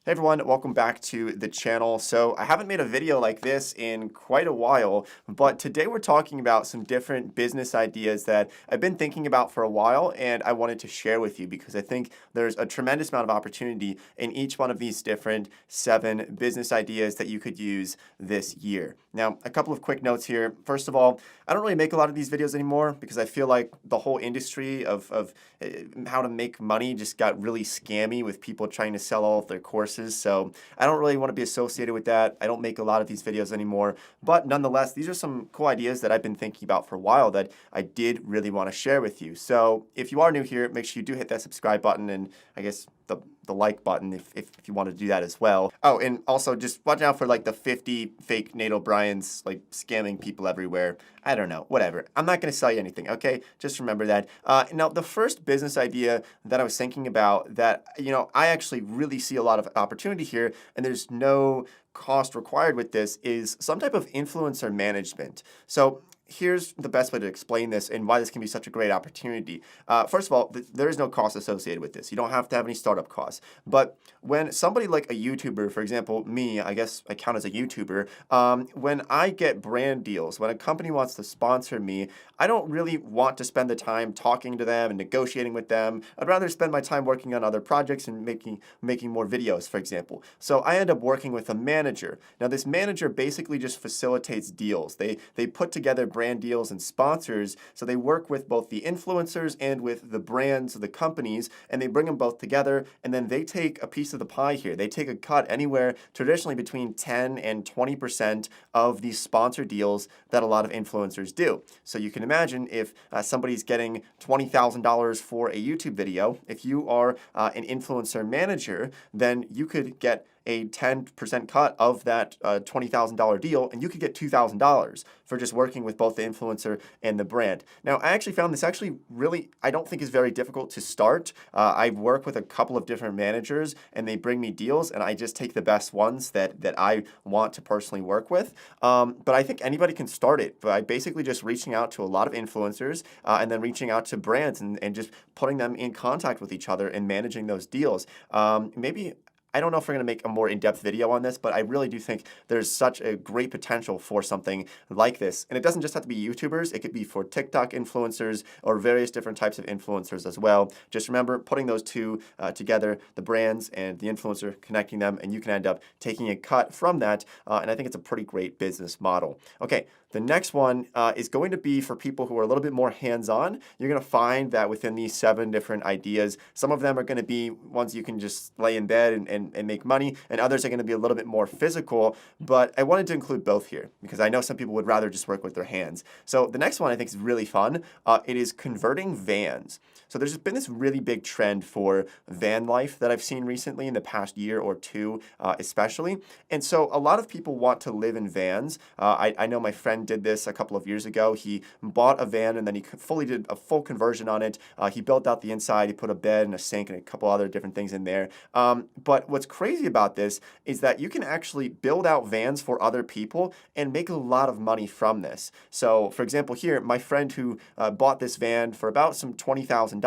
Hey everyone, welcome back to the channel. So I haven't made a video like this in quite a while, but today we're talking about some different business ideas that I've been thinking about for a while and I wanted to share with you because I think there's a tremendous amount of opportunity in each one of these different 7 business ideas that you could use this year. Now, a couple of quick notes here. First of all, I don't really make a lot of these videos anymore because I feel like the whole industry of how to make money just got really scammy with people trying to sell all of their courses. So I don't really want to be associated with that. I don't make a lot of these videos anymore. But nonetheless, these are some cool ideas that I've been thinking about for a while that I did really want to share with you. So if you are new here, make sure you do hit that subscribe button and I guess the like button if you want to do that as well. Oh, and also just watch out for like the 50 fake Nate O'Briens like scamming people everywhere. I don't know, whatever. I'm not going to sell you anything, okay? Just remember that. Now, the first business idea that I was thinking about that, I actually really see a lot of opportunity here, and there's no cost required with this, is some type of influencer management. So here's the best way to explain this and why this can be such a great opportunity. First of all, there is no cost associated with this. You don't have to have any startup costs. But when somebody like a YouTuber, for example, me, I guess I count as a YouTuber, when I get brand deals, when a company wants to sponsor me, I don't really want to spend the time talking to them and negotiating with them. I'd rather spend my time working on other projects and making more videos, for example. So I end up working with a manager. Now, this manager basically just facilitates deals. They put together brand deals and sponsors, so they work with both the influencers and with the brands of the companies, and they bring them both together, and then they take a piece of the pie here. They take a cut anywhere traditionally between 10 and 20% of these sponsor deals that a lot of influencers do. So you can imagine if somebody's getting $20,000 for a YouTube video, if you are an influencer manager, then you could get a 10% cut of that $20,000 deal, and you could get $2,000 for just working with both the influencer and the brand. Now, I actually found this really, I don't think is very difficult to start. I work with a couple of different managers, and they bring me deals, and I just take the best ones that I want to personally work with. But I think anybody can start it by basically just reaching out to a lot of influencers and then reaching out to brands and just putting them in contact with each other and managing those deals. Maybe I don't know if we're going to make a more in-depth video on this, but I really do think there's such a great potential for something like this. And it doesn't just have to be YouTubers. It could be for TikTok influencers or various different types of influencers as well. Just remember putting those two together, the brands and the influencer, connecting them, and you can end up taking a cut from that. And I think it's a pretty great business model. Okay, the next one is going to be for people who are a little bit more hands-on. You're going to find that within these 7 different ideas, some of them are going to be ones you can just lay in bed and make money, and others are going to be a little bit more physical, but I wanted to include both here because I know some people would rather just work with their hands. So the next one I think is really fun. It is converting vans. So there's been this really big trend for van life that I've seen recently in the past year or two, especially. And so a lot of people want to live in vans. I know my friend did this a couple of years ago. He bought a van and then he did a full conversion on it. He built out the inside. He put a bed and a sink and a couple other different things in there. But what's crazy about this is that you can actually build out vans for other people and make a lot of money from this. So for example here, my friend who bought this van for about some $20,000,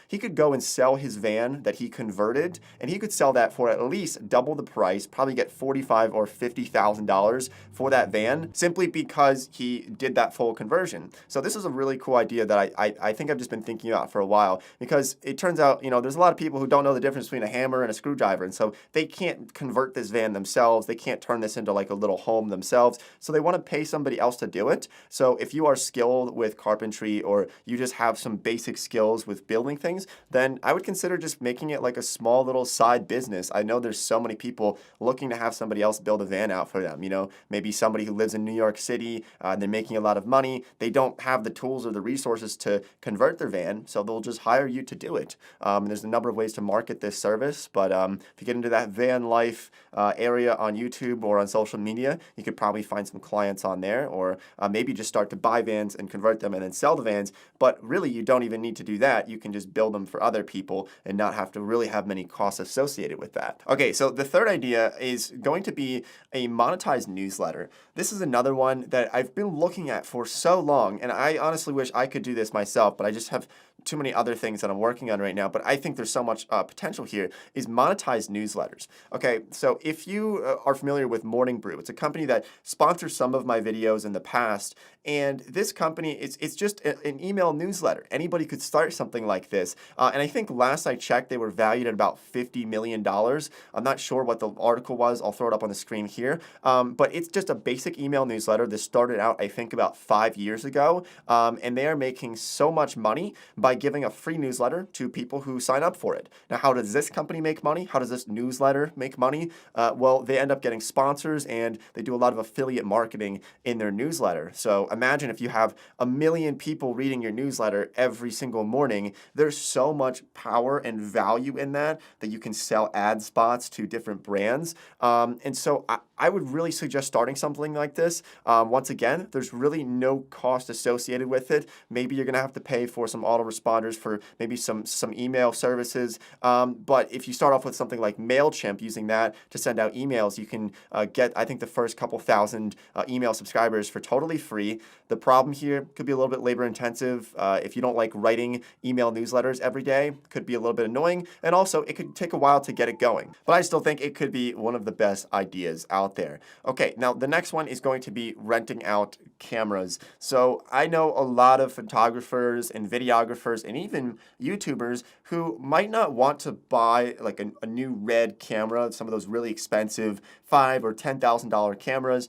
he could go and sell his van that he converted, and he could sell that for at least double the price, probably get $45,000 or $50,000 for that van, simply because he did that full conversion. So this is a really cool idea that I think I've just been thinking about for a while, because it turns out, there's a lot of people who don't know the difference between a hammer and a screwdriver, and so they can't convert this van themselves. They can't turn this into like a little home themselves. So they want to pay somebody else to do it. So if you are skilled with carpentry or you just have some basic skills with building things, then I would consider just making it like a small little side business. I know there's so many people looking to have somebody else build a van out for them. Maybe somebody who lives in New York City, they're making a lot of money. They don't have the tools or the resources to convert their van, so they'll just hire you to do it. There's a number of ways to market this service, but if you get into that van life area on YouTube or on social media, you could probably find some clients on there, or maybe just start to buy vans and convert them and then sell the vans. But really, you don't even need to do that. You can just build them for other people and not have to really have many costs associated with that. Okay, so the third idea is going to be a monetized newsletter. This is another one that I've been looking at for so long, and I honestly wish I could do this myself, but I just have too many other things that I'm working on right now, but I think there's so much potential here, is monetize newsletters. Okay, so if you are familiar with Morning Brew, it's a company that sponsors some of my videos in the past, and this company, it's just an email newsletter. Anybody could start something like this. And I think last I checked, they were valued at about $50 million. I'm not sure what the article was. I'll throw it up on the screen here. But it's just a basic email newsletter. This started out, I think, about 5 years ago. And they are making so much money by giving a free newsletter to people who sign up for it. Now, how does this company make money? How does this newsletter make money? Well, they end up getting sponsors, and they do a lot of affiliate marketing in their newsletter. So imagine if you have 1 million people reading your newsletter every single morning. There's so much power and value in that you can sell ad spots to different brands. And so I would really suggest starting something like this. Once again, there's really no cost associated with it. Maybe you're going to have to pay for some autoresponders for maybe some email services. But if you start off with something like MailChimp, using that to send out emails, you can get, I think, the first couple thousand email subscribers for totally free. The problem here could be a little bit labor intensive. If you don't like writing email newsletters every day, could be a little bit annoying. And also, it could take a while to get it going. But I still think it could be one of the best ideas out there. Okay, now the next one is going to be renting out cameras. So I know a lot of photographers and videographers and even YouTubers who might not want to buy like a new red camera, some of those really expensive $5,000 or $10,000 cameras,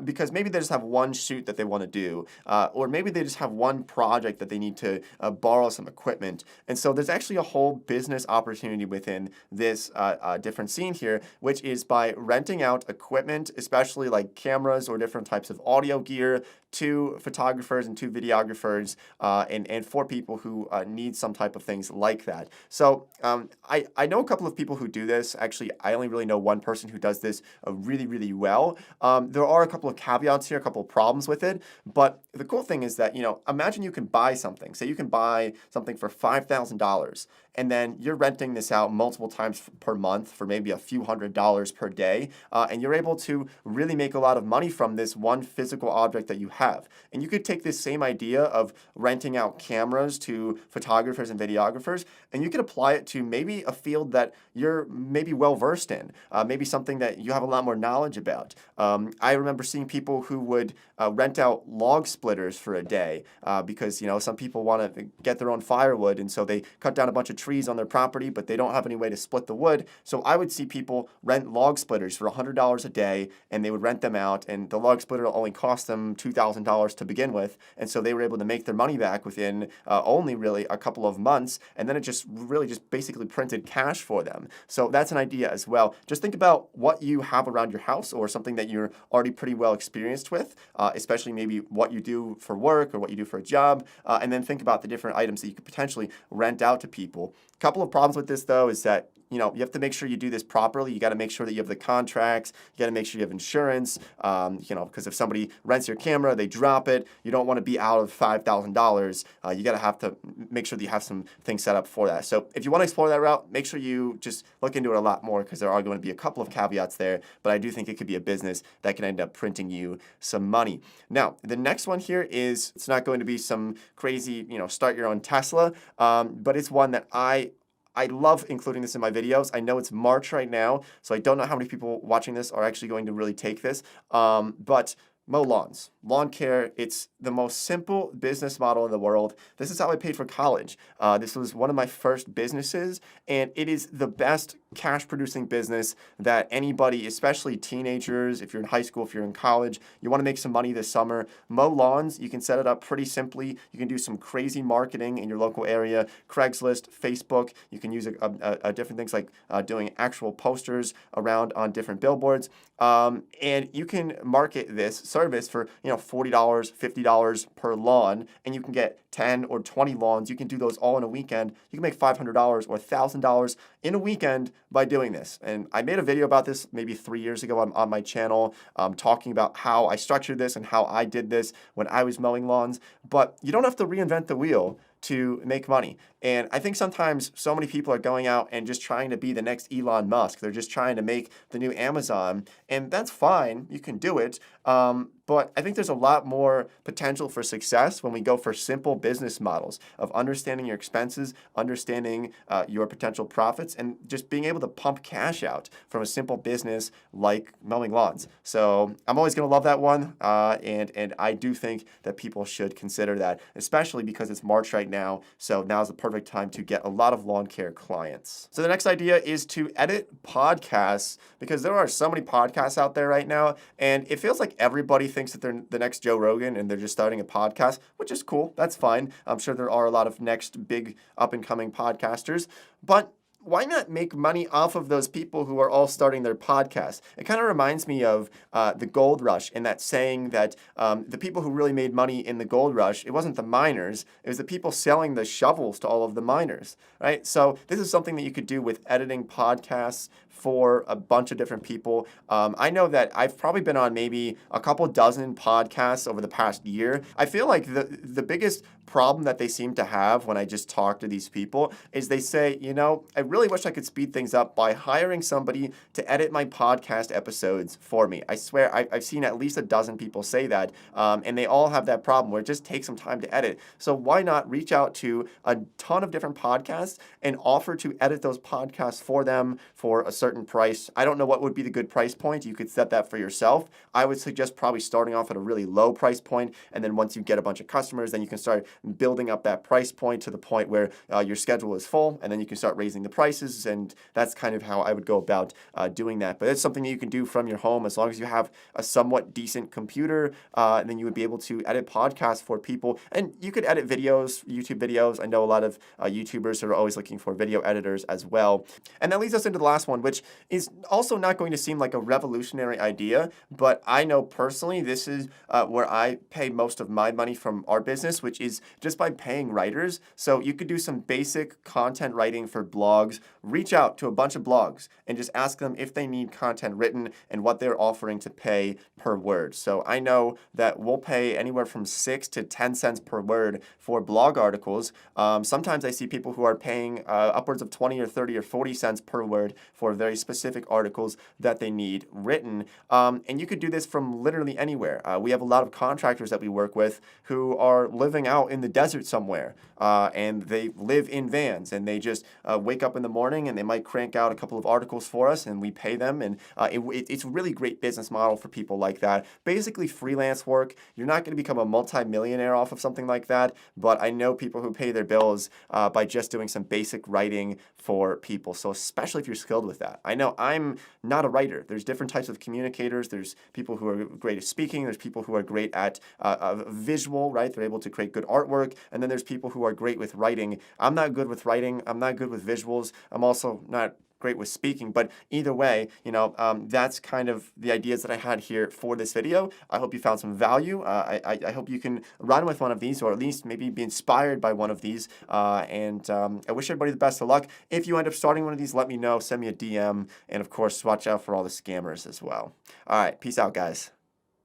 because maybe they just have one shoot that they want to do, or maybe they just have one project that they need to borrow some equipment. And so there's actually a whole business opportunity within this different scene here, which is by renting out equipment, especially like cameras or different types of audio gear, to photographers and to videographers, and for people who need some type of things like that. So I know a couple of people who do this. Actually, I only really know one person who does this really, really well. There are a couple of caveats here, a couple of problems with it, but the cool thing is that, imagine you can buy something. Say you can buy something for $5,000, and then you're renting this out multiple times per month for maybe a few $100s per day, and you're able to really make a lot of money from this one physical object that you have. And you could take this same idea of renting out cameras to photographers and videographers, and you could apply it to maybe a field that you're maybe well versed in, maybe something that you have a lot more knowledge about. I remember seeing people who would rent out log splitters for a day because some people want to get their own firewood, and so they cut down a bunch of trees on their property, but they don't have any way to split the wood. So I would see people rent log splitters for $100 a day, and they would rent them out, and the log splitter only cost them $2,000 to begin with, and so they were able to make their money back within only really a couple of months, and then it just basically printed cash for them. So that's an idea as well. Just think about what you have around your house or something that you're already pretty well experienced with, especially maybe what you do for work or what you do for a job, and then think about the different items that you could potentially rent out to people. A couple of problems with this, though, is that you have to make sure you do this properly. You got to make sure that you have the contracts. You got to make sure you have insurance. Because if somebody rents your camera, they drop it. You don't want to be out of $5,000. You got to have to make sure that you have some things set up for that. So if you want to explore that route, make sure you just look into it a lot more, because there are going to be a couple of caveats there. But I do think it could be a business that can end up printing you some money. Now, the next one here is, it's not going to be some crazy, start your own Tesla, but it's one that I love including this in my videos. I know it's March right now, so I don't know how many people watching this are actually going to really take this, but mow lawns. Lawn care, it's the most simple business model in the world. This is how I paid for college. This was one of my first businesses, and it is the best cash-producing business that anybody, especially teenagers, if you're in high school, if you're in college, you want to make some money this summer, mow lawns. You can set it up pretty simply. You can do some crazy marketing in your local area, Craigslist, Facebook. You can use different things like doing actual posters around on different billboards, and you can market this service for $40, $50 per lawn, and you can get 10 or 20 lawns. You can do those all in a weekend. You can make $500 or $1,000 in a weekend by doing this. And I made a video about this maybe 3 years ago on my channel, talking about how I structured this and how I did this when I was mowing lawns. But you don't have to reinvent the wheel to make money. And I think sometimes so many people are going out and just trying to be the next Elon Musk. They're just trying to make the new Amazon, and that's fine. You can do it. But I think there's a lot more potential for success when we go for simple business models of understanding your expenses, understanding your potential profits, and just being able to pump cash out from a simple business like mowing lawns. So I'm always going to love that one, and I do think that people should consider that, especially because it's March right now. So now's the perfect time to get a lot of lawn care clients. So the next idea is to edit podcasts, because there are so many podcasts out there right now, and it feels like everybody thinks that they're the next Joe Rogan and they're just starting a podcast, which is cool. That's fine. I'm sure there are a lot of next big up and coming podcasters, but why not make money off of those people who are all starting their podcasts? It kind of reminds me of the gold rush, and that saying that the people who really made money in the gold rush, it wasn't the miners, it was the people selling the shovels to all of the miners, right? So this is something that you could do with editing podcasts for a bunch of different people. I know that I've probably been on maybe a couple dozen podcasts over the past year. I feel like the biggest problem that they seem to have when I just talk to these people is they say, I really wish I could speed things up by hiring somebody to edit my podcast episodes for me. I swear I've seen at least a dozen people say that, and they all have that problem where it just takes some time to edit. So why not reach out to a ton of different podcasts and offer to edit those podcasts for them for a certain price? I don't know what would be the good price point. You could set that for yourself. I would suggest probably starting off at a really low price point, and then once you get a bunch of customers, then you can start building up that price point to the point where your schedule is full, and then you can start raising the prices, and that's kind of how I would go about doing that. But it's something that you can do from your home as long as you have a somewhat decent computer, and then you would be able to edit podcasts for people. And you could edit videos, YouTube videos. I know a lot of YouTubers who are always looking for video editors as well. And that leads us into the last one, which is also not going to seem like a revolutionary idea, but I know personally this is where I pay most of my money from our business, which is just by paying writers. So you could do some basic content writing for blogs, reach out to a bunch of blogs and just ask them if they need content written and what they're offering to pay per word. So I know that we'll pay anywhere from 6 to 10 cents per word for blog articles. Sometimes I see people who are paying upwards of 20 or 30 or 40 cents per word for very specific articles that they need written. And you could do this from literally anywhere. We have a lot of contractors that we work with who are living out in the desert somewhere, and they live in vans, and they just wake up in the morning and they might crank out a couple of articles for us, and we pay them. And it's a really great business model for people like that. Basically freelance work. You're not going to become a multi-millionaire off of something like that, but I know people who pay their bills by just doing some basic writing for people. So especially if you're skilled with that. I know I'm not a writer. There's different types of communicators. There's people who are great at speaking. There's people who are great at visual, right? They're able to create good artwork. And then there's people who are great with writing. I'm not good with writing. I'm not good with visuals. I'm also not great with speaking, but either way, that's kind of the ideas that I had here for this video. I hope you found some value. I hope you can run with one of these, or at least maybe be inspired by one of these. And I wish everybody the best of luck. If you end up starting one of these, let me know. Send me a DM. And of course, watch out for all the scammers as well. All right. Peace out, guys.